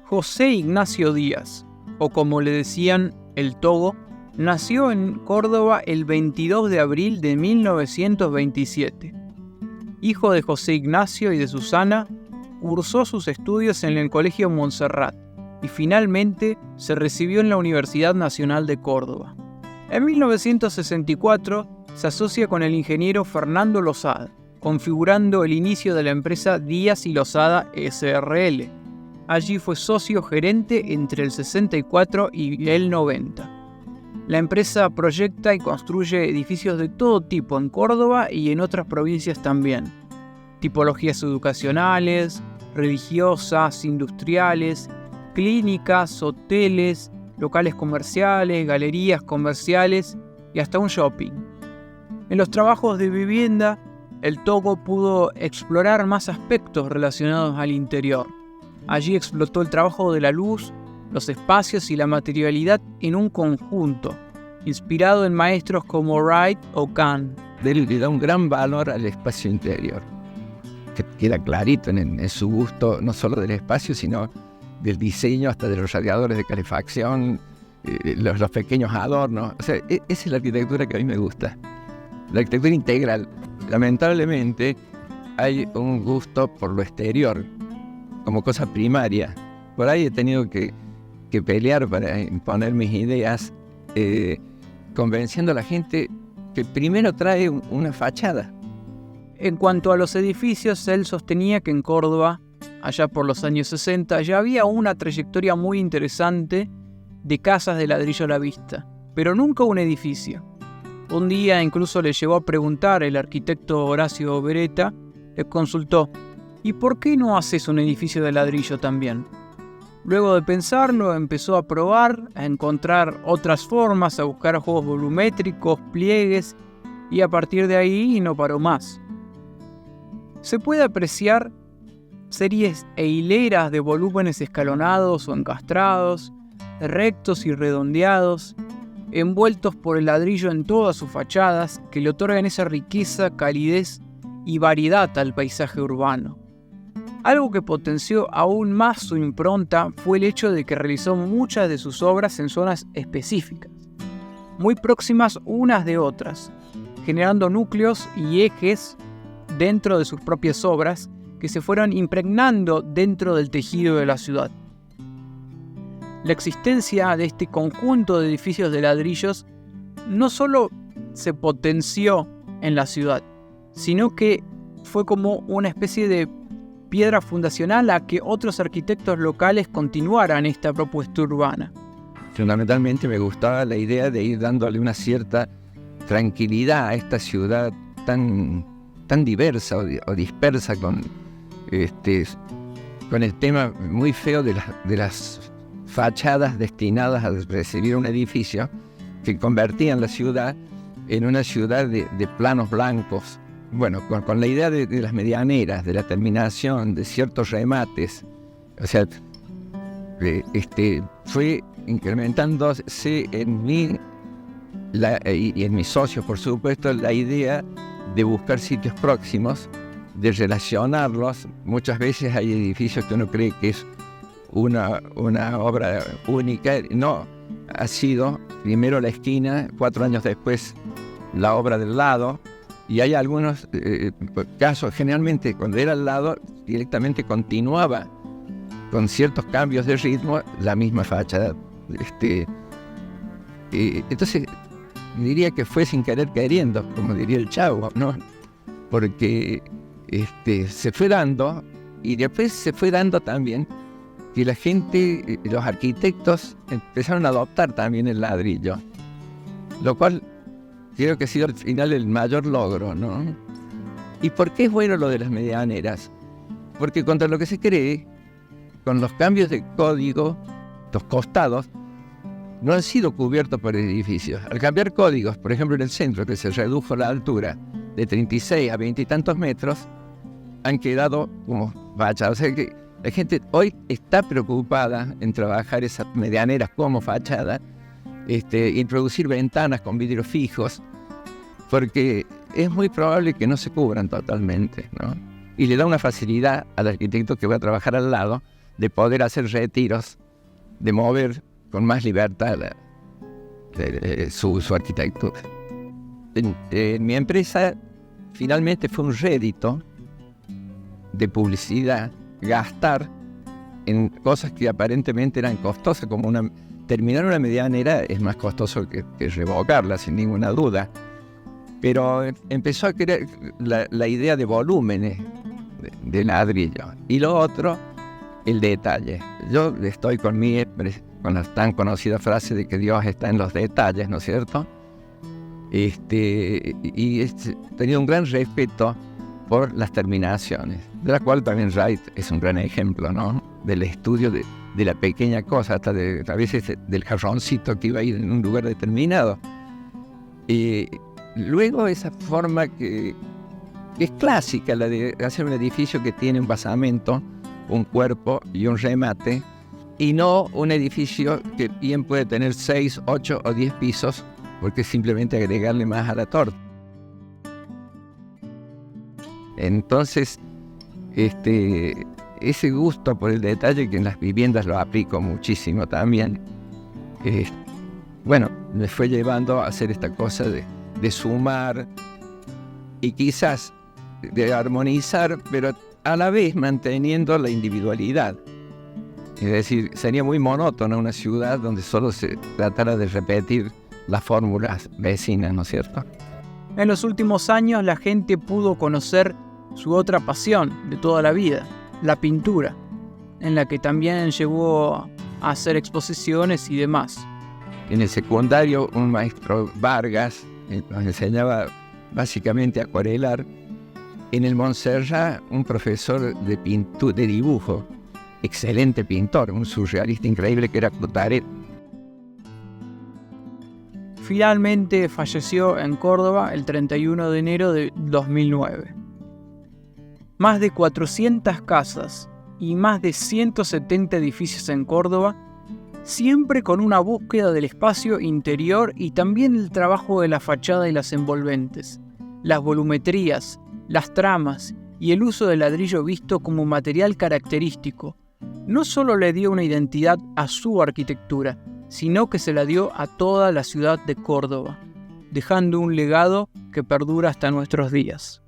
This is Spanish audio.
José Ignacio Díaz, o como le decían el Togo, nació en Córdoba el 22 de abril de 1927. Hijo de José Ignacio y de Susana, cursó sus estudios en el Colegio Montserrat y finalmente se recibió en la Universidad Nacional de Córdoba. En 1964 se asocia con el ingeniero Fernando Losada, configurando el inicio de la empresa Díaz y Losada S.r.l. Allí fue socio gerente entre el 64 y el 90. La empresa proyecta y construye edificios de todo tipo en Córdoba y en otras provincias también. Tipologías educacionales, religiosas, industriales, clínicas, hoteles, locales comerciales, galerías comerciales y hasta un shopping. En los trabajos de vivienda, el Togo pudo explorar más aspectos relacionados al interior. Allí explotó el trabajo de la luz, los espacios y la materialidad en un conjunto, inspirado en maestros como Wright o Kahn. Él le da un gran valor al espacio interior, que queda clarito en su gusto, no solo del espacio, sino del diseño, hasta de los radiadores de calefacción, los pequeños adornos. O sea, esa es la arquitectura que a mí me gusta, la arquitectura integral. Lamentablemente hay un gusto por lo exterior, como cosa primaria. Por ahí he tenido que pelear para imponer mis ideas, convenciendo a la gente que primero trae una fachada. En cuanto a los edificios, él sostenía que en Córdoba, allá por los años 60, ya había una trayectoria muy interesante de casas de ladrillo a la vista, pero nunca un edificio. Un día incluso le llegó a preguntar el arquitecto Horacio Beretta, le consultó: ¿y por qué no haces un edificio de ladrillo también? Luego de pensarlo, empezó a probar, a encontrar otras formas, a buscar juegos volumétricos, pliegues, y a partir de ahí no paró más. Se puede apreciar series e hileras de volúmenes escalonados o encastrados, rectos y redondeados, envueltos por el ladrillo en todas sus fachadas, que le otorgan esa riqueza, calidez y variedad al paisaje urbano. Algo que potenció aún más su impronta fue el hecho de que realizó muchas de sus obras en zonas específicas, muy próximas unas de otras, generando núcleos y ejes dentro de sus propias obras que se fueron impregnando dentro del tejido de la ciudad. La existencia de este conjunto de edificios de ladrillos no solo se potenció en la ciudad, sino que fue como una especie de piedra fundacional a que otros arquitectos locales continuaran esta propuesta urbana. Fundamentalmente me gustaba la idea de ir dándole una cierta tranquilidad a esta ciudad tan diversa o dispersa con el tema muy feo de las fachadas destinadas a recibir un edificio que convertían la ciudad en una ciudad de planos blancos. Bueno, con la idea de las medianeras, de la terminación, de ciertos remates. O sea, fue incrementándose en mí y en mis socios, por supuesto, la idea de buscar sitios próximos, de relacionarlos. Muchas veces hay edificios que uno cree que es una obra única. No, ha sido primero la esquina, 4 años después la obra del lado, y hay algunos casos, generalmente cuando era al lado, directamente continuaba con ciertos cambios de ritmo la misma fachada. Entonces diría que fue sin querer queriendo, como diría el Chavo, ¿no? Porque se fue dando, y después se fue dando también que la gente, los arquitectos, empezaron a adoptar también el ladrillo, lo cual creo que ha sido al final el mayor logro, ¿no? ¿Y por qué es bueno lo de las medianeras? Porque contra lo que se cree, con los cambios de código, los costados no han sido cubiertos por edificios. Al cambiar códigos, por ejemplo en el centro, que se redujo la altura de 36 a 20 y tantos metros, han quedado como fachadas. O sea que la gente hoy está preocupada en trabajar esas medianeras como fachada, introducir ventanas con vidrios fijos, porque es muy probable que no se cubran totalmente, ¿no? Y le da una facilidad al arquitecto que va a trabajar al lado de poder hacer retiros, de mover con más libertad su arquitectura. En mi empresa finalmente fue un rédito de publicidad, gastar en cosas que aparentemente eran costosas, como terminar una medianera es más costoso que revocarla, sin ninguna duda. Pero empezó a crear la idea de volúmenes de ladrillo. Y lo otro, el detalle. Yo estoy con la tan conocida frase de que Dios está en los detalles, ¿no es cierto? Tenía un gran respeto por las terminaciones, de la cual también Wright es un gran ejemplo, ¿no? Del estudio de la pequeña cosa, hasta a veces del jarroncito que iba a ir en un lugar determinado. Y luego esa forma que es clásica, la de hacer un edificio que tiene un basamento, un cuerpo y un remate, y no un edificio que bien puede tener 6, 8 o 10 pisos, porque es simplemente agregarle más a la torta. Entonces, ese gusto por el detalle, que en las viviendas lo aplico muchísimo también, me fue llevando a hacer esta cosa de sumar y quizás de armonizar, pero a la vez manteniendo la individualidad. Es decir, sería muy monótona una ciudad donde solo se tratara de repetir las fórmulas vecinas, ¿no es cierto? En los últimos años la gente pudo conocer su otra pasión de toda la vida, la pintura, en la que también llegó a hacer exposiciones y demás. En el secundario, un maestro Vargas nos enseñaba básicamente a acuarelar. En el Montserrat, un profesor de dibujo, excelente pintor, un surrealista increíble que era Coutaret. Finalmente falleció en Córdoba el 31 de enero de 2009. Más de 400 casas y más de 170 edificios en Córdoba, siempre con una búsqueda del espacio interior y también el trabajo de la fachada y las envolventes, las volumetrías, las tramas y el uso del ladrillo visto como material característico. No solo le dio una identidad a su arquitectura, sino que se la dio a toda la ciudad de Córdoba, dejando un legado que perdura hasta nuestros días.